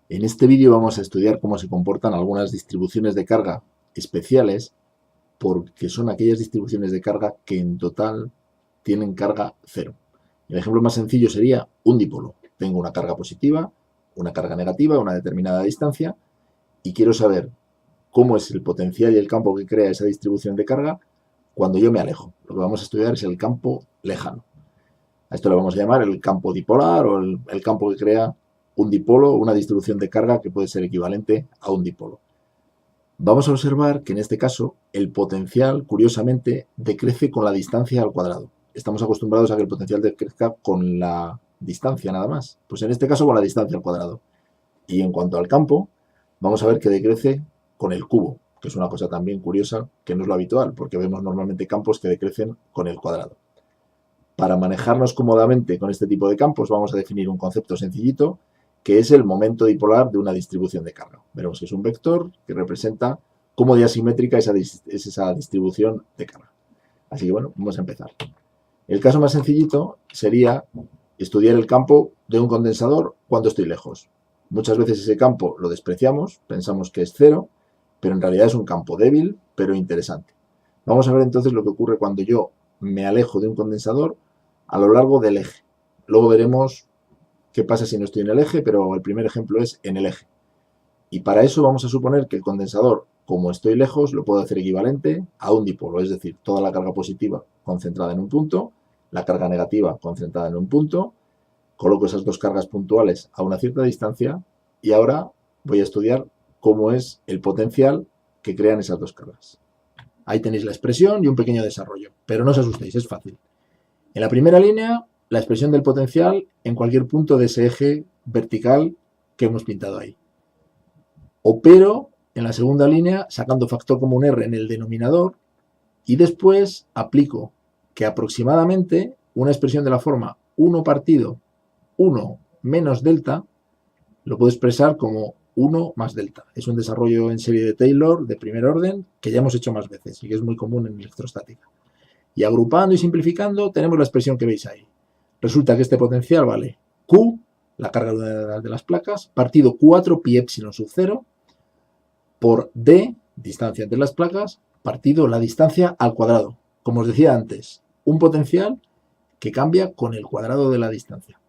En este vídeo vamos a estudiar cómo se comportan algunas distribuciones de carga especiales, porque son aquellas distribuciones de carga que en total tienen carga cero. El ejemplo más sencillo sería un dipolo. Tengo una carga positiva, una carga negativa a una determinada distancia y quiero saber cómo es el potencial y el campo que crea esa distribución de carga cuando yo me alejo. Lo que vamos a estudiar es el campo lejano. A esto le vamos a llamar el campo dipolar o el campo que crea un dipolo, una distribución de carga que puede ser equivalente a un dipolo. Vamos a observar que en este caso el potencial, curiosamente, decrece con la distancia al cuadrado. Estamos acostumbrados a que el potencial decrezca con la distancia nada más. Pues en este caso con la distancia al cuadrado. Y en cuanto al campo, vamos a ver que decrece con el cubo, que es una cosa también curiosa, que no es lo habitual, porque vemos normalmente campos que decrecen con el cuadrado. Para manejarnos cómodamente con este tipo de campos vamos a definir un concepto sencillito, que es el momento dipolar de una distribución de carga. Veremos que es un vector que representa cómo de asimétrica es esa distribución de carga. Así que bueno, vamos a empezar. El caso más sencillito sería estudiar el campo de un condensador cuando estoy lejos. Muchas veces ese campo lo despreciamos, pensamos que es cero, pero en realidad es un campo débil, pero interesante. Vamos a ver entonces lo que ocurre cuando yo me alejo de un condensador a lo largo del eje. Luego veremos qué pasa si no estoy en el eje, pero el primer ejemplo es en el eje. Y para eso vamos a suponer que el condensador, como estoy lejos, lo puedo hacer equivalente a un dipolo, es decir, toda la carga positiva concentrada en un punto, la carga negativa concentrada en un punto, coloco esas dos cargas puntuales a una cierta distancia y ahora voy a estudiar cómo es el potencial que crean esas dos cargas. Ahí tenéis la expresión y un pequeño desarrollo, pero no os asustéis, es fácil. En la primera línea, la expresión del potencial en cualquier punto de ese eje vertical que hemos pintado ahí. Opero en la segunda línea sacando factor común R en el denominador y después aplico que aproximadamente una expresión de la forma 1 partido 1 menos delta lo puedo expresar como 1 más delta. Es un desarrollo en serie de Taylor de primer orden que ya hemos hecho más veces y que es muy común en electrostática. Y agrupando y simplificando tenemos la expresión que veis ahí. Resulta que este potencial vale Q, la carga de las placas, partido 4 pi epsilon sub 0 por D, distancia entre las placas, partido la distancia al cuadrado. Como os decía antes, un potencial que cambia con el cuadrado de la distancia.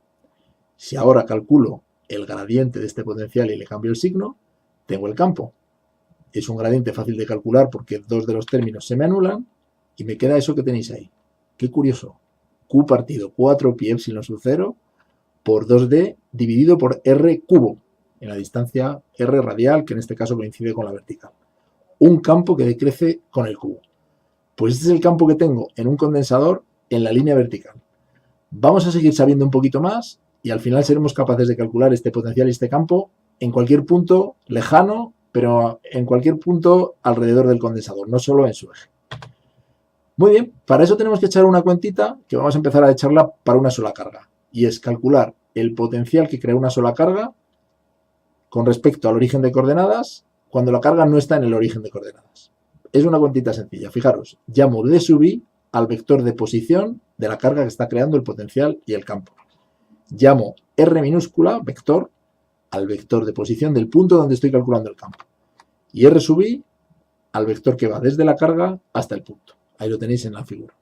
Si ahora calculo el gradiente de este potencial y le cambio el signo, tengo el campo. Es un gradiente fácil de calcular porque dos de los términos se me anulan y me queda eso que tenéis ahí. Qué curioso. Q partido 4 pi epsilon sub 0 por 2D dividido por R cubo, en la distancia R radial, que en este caso coincide con la vertical. Un campo que decrece con el cubo. Pues este es el campo que tengo en un condensador en la línea vertical. Vamos a seguir sabiendo un poquito más y al final seremos capaces de calcular este potencial y este campo en cualquier punto lejano, pero en cualquier punto alrededor del condensador, no solo en su eje. Muy bien, para eso tenemos que echar una cuentita que vamos a empezar a echarla para una sola carga. Y es calcular el potencial que crea una sola carga con respecto al origen de coordenadas cuando la carga no está en el origen de coordenadas. Es una cuentita sencilla. Fijaros, llamo D sub i al vector de posición de la carga que está creando el potencial y el campo. Llamo R minúscula, vector, al vector de posición del punto donde estoy calculando el campo. Y R sub i al vector que va desde la carga hasta el punto. Ahí lo tenéis en la figura.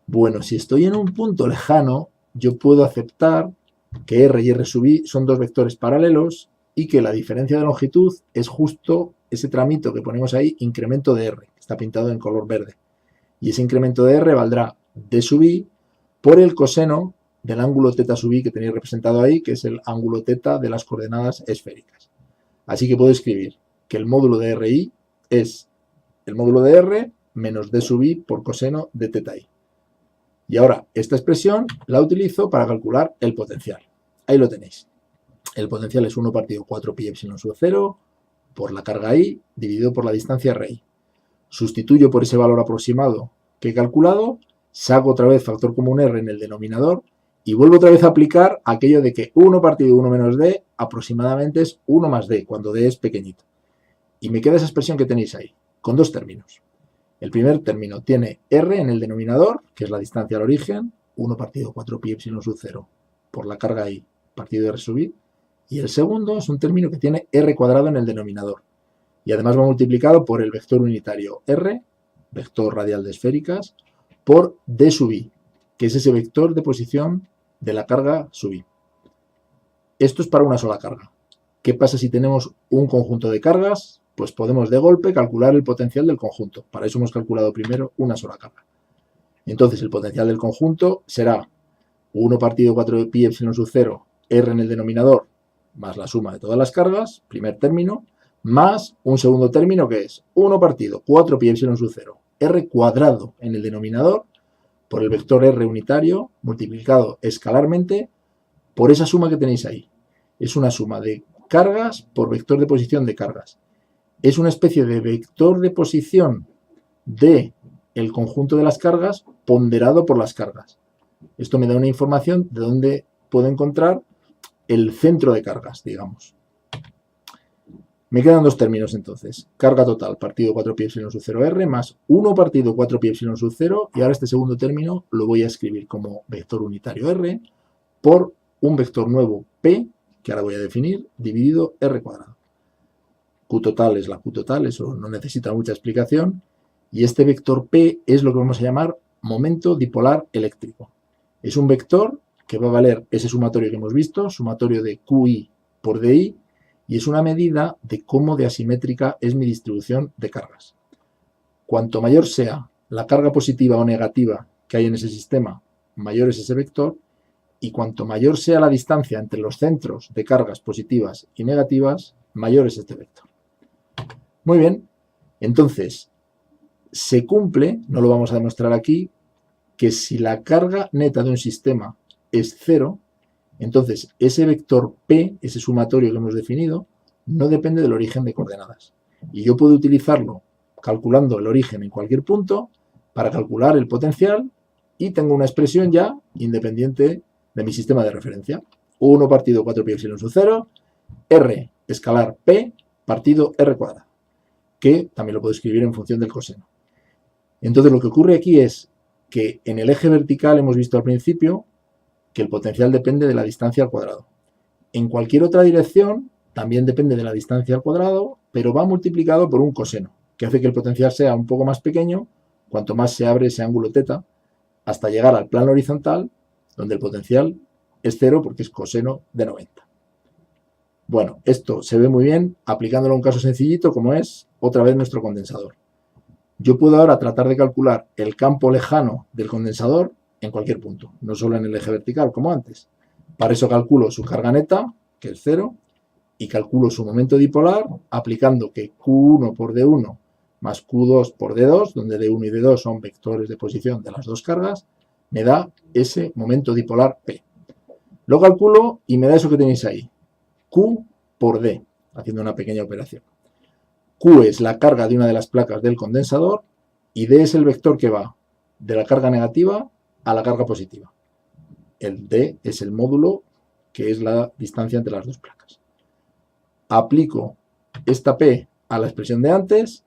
Bueno, si estoy en un punto lejano, yo puedo aceptar que R y R sub i son dos vectores paralelos y que la diferencia de longitud es justo ese tramito que ponemos ahí, incremento de R, que está pintado en color verde. Y ese incremento de R valdrá D sub i por el coseno del ángulo θ sub i que tenéis representado ahí, que es el ángulo θ de las coordenadas esféricas. Así que puedo escribir que el módulo de RI es el módulo de R menos D sub i por coseno de θi. Y ahora esta expresión la utilizo para calcular el potencial. Ahí lo tenéis. El potencial es 1 partido 4 pi epsilon sub 0 por la carga I dividido por la distancia RI. Sustituyo por ese valor aproximado que he calculado, saco otra vez factor común R en el denominador y vuelvo otra vez a aplicar aquello de que 1 partido 1 menos D aproximadamente es 1 más D, cuando D es pequeñito. Y me queda esa expresión que tenéis ahí, con dos términos. El primer término tiene R en el denominador, que es la distancia al origen, 1 partido 4 pi epsilon sub 0 por la carga I partido R sub i, Y el segundo es un término que tiene r cuadrado en el denominador. Y además va multiplicado por el vector unitario r, vector radial de esféricas, por d sub i, que es ese vector de posición de la carga sub i. Esto es para una sola carga. ¿Qué pasa si tenemos un conjunto de cargas? Pues podemos de golpe calcular el potencial del conjunto. Para eso hemos calculado primero una sola carga. Entonces el potencial del conjunto será 1 partido 4 pi epsilon sub 0, r en el denominador, más la suma de todas las cargas, primer término, más un segundo término que es 1 partido 4 pi epsilon sub 0, r cuadrado en el denominador, por el vector r unitario, multiplicado escalarmente por esa suma que tenéis ahí. Es una suma de cargas por vector de posición de cargas. Es una especie de vector de posición de el conjunto de las cargas ponderado por las cargas. Esto me da una información de dónde puedo encontrar el centro de cargas, digamos. Me quedan dos términos entonces. Carga total partido 4 pi epsilon sub 0r más 1 partido 4 pi epsilon sub 0, y ahora este segundo término lo voy a escribir como vector unitario r por un vector nuevo p, que ahora voy a definir, dividido r cuadrado. Q total es la Q total, eso no necesita mucha explicación. Y este vector P es lo que vamos a llamar momento dipolar eléctrico. Es un vector que va a valer ese sumatorio que hemos visto, sumatorio de QI por DI, y es una medida de cómo de asimétrica es mi distribución de cargas. Cuanto mayor sea la carga positiva o negativa que hay en ese sistema, mayor es ese vector, y cuanto mayor sea la distancia entre los centros de cargas positivas y negativas, mayor es este vector. Muy bien, entonces se cumple, no lo vamos a demostrar aquí, que si la carga neta de un sistema es 0, entonces ese vector P, ese sumatorio que hemos definido, no depende del origen de coordenadas. Y yo puedo utilizarlo calculando el origen en cualquier punto para calcular el potencial y tengo una expresión ya independiente de mi sistema de referencia. 1 partido 4 pi epsilon sub 0, R escalar P partido R cuadrado, que también lo puedo escribir en función del coseno. Entonces lo que ocurre aquí es que en el eje vertical hemos visto al principio que el potencial depende de la distancia al cuadrado. En cualquier otra dirección también depende de la distancia al cuadrado, pero va multiplicado por un coseno, que hace que el potencial sea un poco más pequeño cuanto más se abre ese ángulo teta, hasta llegar al plano horizontal, donde el potencial es 0 porque es coseno de 90. Bueno, esto se ve muy bien aplicándolo a un caso sencillito como es otra vez nuestro condensador. Yo puedo ahora tratar de calcular el campo lejano del condensador en cualquier punto, no solo en el eje vertical como antes. Para eso calculo su carga neta, que es 0, y calculo su momento dipolar aplicando que Q1 por D1 más Q2 por D2, donde D1 y D2 son vectores de posición de las dos cargas, me da ese momento dipolar P. Lo calculo y me da eso que tenéis ahí, Q por D, haciendo una pequeña operación. Q es la carga de una de las placas del condensador y D es el vector que va de la carga negativa a la carga positiva. El D es el módulo, que es la distancia entre las dos placas. Aplico esta P a la expresión de antes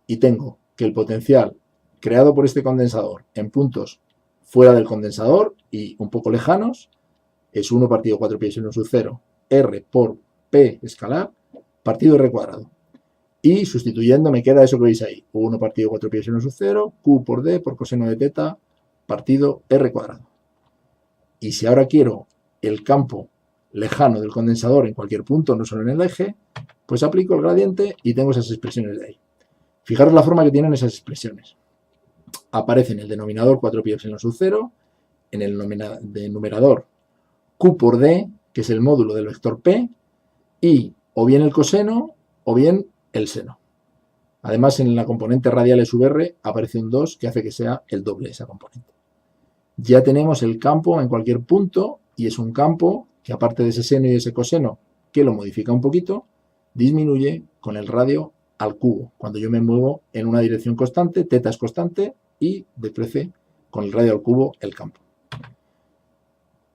y tengo que el potencial creado por este condensador en puntos fuera del condensador y un poco lejanos es 1 partido 4 pi epsilon sub 0 R por P escalar partido R cuadrado. Y sustituyendo me queda eso que veis ahí, 1 partido 4 pi epsilon sub 0, Q por D por coseno de teta partido R cuadrado. Y si ahora quiero el campo lejano del condensador en cualquier punto, no solo en el eje, pues aplico el gradiente y tengo esas expresiones de ahí. Fijaros la forma que tienen esas expresiones. Aparece en el denominador 4 pi epsilon sub 0, en el numerador Q por D, que es el módulo del vector P, y o bien el coseno o bien el seno. Además, en la componente radial sub R aparece un 2 que hace que sea el doble de esa componente. Ya tenemos el campo en cualquier punto y es un campo que, aparte de ese seno y ese coseno, que lo modifica un poquito, disminuye con el radio al cubo. Cuando yo me muevo en una dirección constante, teta es constante y decrece con el radio al cubo el campo.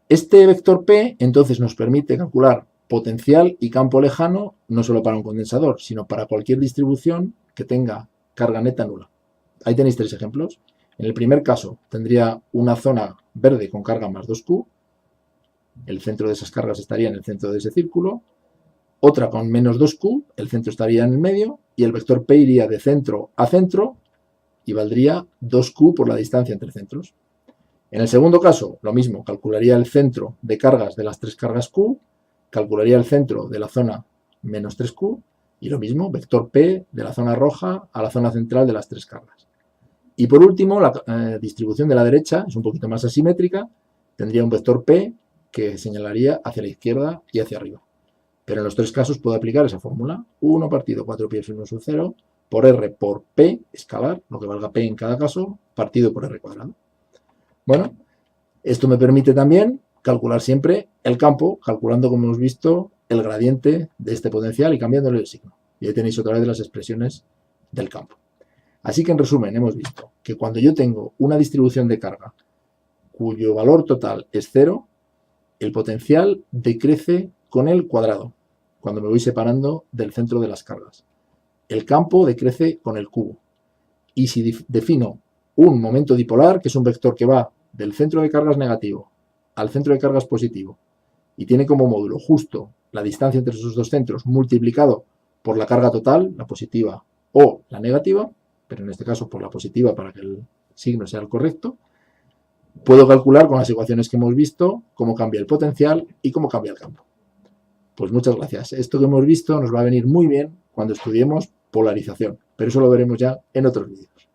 Este vector P entonces nos permite calcular potencial y campo lejano no solo para un condensador, sino para cualquier distribución que tenga carga neta nula. Ahí tenéis tres ejemplos. En el primer caso tendría una zona verde con carga más 2Q. El centro de esas cargas estaría en el centro de ese círculo. otra con menos 2Q, el centro estaría en el medio, y el vector P iría de centro a centro y valdría 2Q por la distancia entre centros. En el segundo caso, lo mismo, calcularía el centro de cargas de las 3 cargas Q, calcularía el centro de la zona menos 3Q, y lo mismo, vector P de la zona roja a la zona central de las 3 cargas. Y por último, la distribución de la derecha es un poquito más asimétrica, tendría un vector P que señalaría hacia la izquierda y hacia arriba. Pero en los 3 casos puedo aplicar esa fórmula, 1 partido 4π 1 sub 0 por R por P, escalar, lo que valga P en cada caso, partido por R cuadrado. Bueno, esto me permite también calcular siempre el campo, calculando, como hemos visto, el gradiente de este potencial y cambiándole el signo. Y ahí tenéis otra vez las expresiones del campo. Así que, en resumen, hemos visto que cuando yo tengo una distribución de carga cuyo valor total es 0, el potencial decrece con el cuadrado, cuando me voy separando del centro de las cargas. El campo decrece con el cubo. Y si defino un momento dipolar, que es un vector que va del centro de cargas negativo al centro de cargas positivo, y tiene como módulo justo la distancia entre esos dos centros multiplicado por la carga total, la positiva o la negativa, pero en este caso por la positiva para que el signo sea el correcto, puedo calcular con las ecuaciones que hemos visto cómo cambia el potencial y cómo cambia el campo. Pues muchas gracias. Esto que hemos visto nos va a venir muy bien cuando estudiemos polarización, pero eso lo veremos ya en otros vídeos.